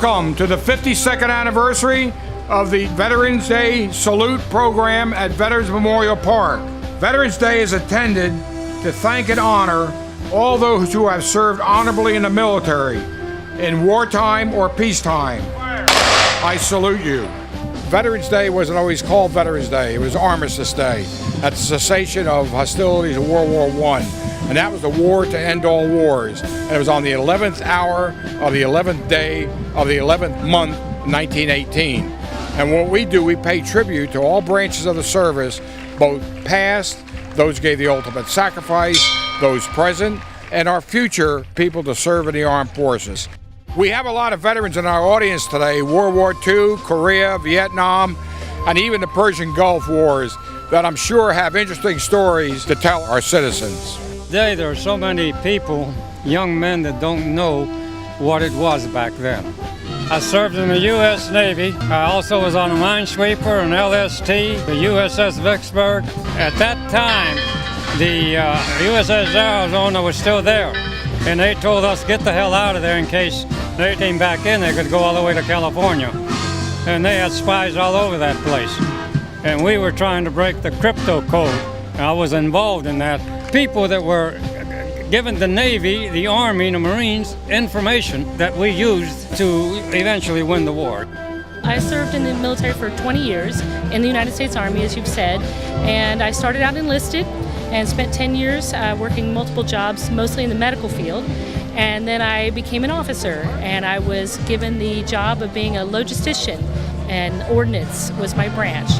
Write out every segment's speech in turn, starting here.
Welcome to the 52nd anniversary of the Veterans Day Salute Program at Veterans Memorial Park. Veterans Day is intended to thank and honor all those who have served honorably in the military, in wartime or peacetime. I salute you. Veterans Day wasn't always called Veterans Day. It was Armistice Day at the cessation of hostilities in World War I. And that was the war to end all wars. And it was on the 11th hour of the 11th day of the 11th month, 1918. And what we do, we pay tribute to all branches of the service, both past, those who gave the ultimate sacrifice, those present, and our future people to serve in the armed forces. We have a lot of veterans in our audience today, World War II, Korea, Vietnam, and even the Persian Gulf Wars that I'm sure have interesting stories to tell our citizens. Today there are so many people, young men, that don't know what it was back then. I served in the U.S. Navy. I also was on a minesweeper, an LST, the USS Vicksburg. At that time, the USS Arizona was still there, and they told us get the hell out of there in case they came back in. They could go all the way to California, and they had spies all over that place. And we were trying to break the crypto code. I was involved in that. People that were given the Navy, the Army, the Marines information that we used to eventually win the war. I served in the military for 20 years in the United States Army, as you've said, and I started out enlisted and spent 10 years working multiple jobs, mostly in the medical field. And then I became an officer, and I was given the job of being a logistician, and ordnance was my branch.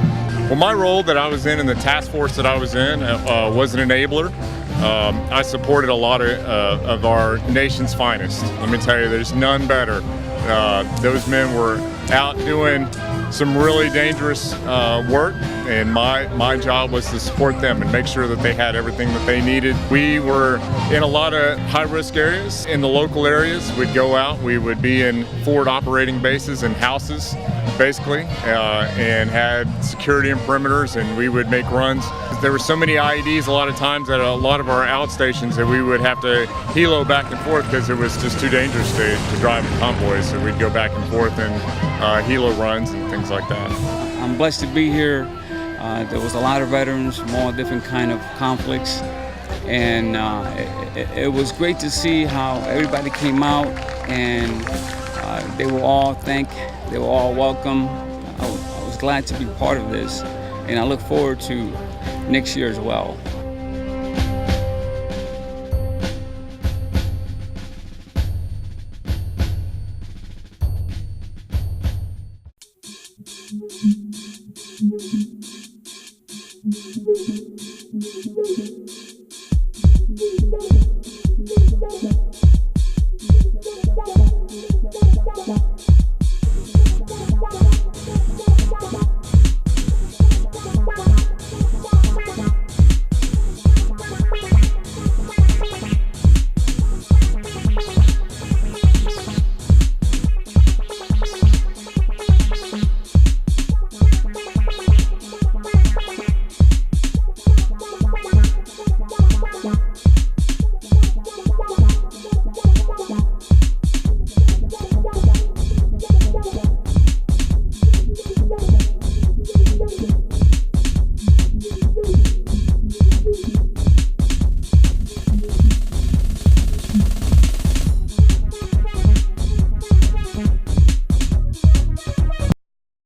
Well, my role that I was in the task force that I was in was an enabler. I supported a lot of our nation's finest. Let me tell you, there's none better. Those men were out doing some really dangerous work, and my job was to support them and make sure that they had everything that they needed. We were in a lot of high-risk areas. In the local areas, we'd go out, we would be in forward operating bases and houses, basically, and had security and perimeters, and we would make runs. There were so many IEDs a lot of times at a lot of our outstations that we would have to helo back and forth because it was just too dangerous to drive in convoys, so we'd go back and forth and helo runs and things like that. I'm blessed to be here. There was a lot of veterans from all different kind of conflicts, and it was great to see how everybody came out, and they were all they were all welcome. I was glad to be part of this, and I look forward to next year as well.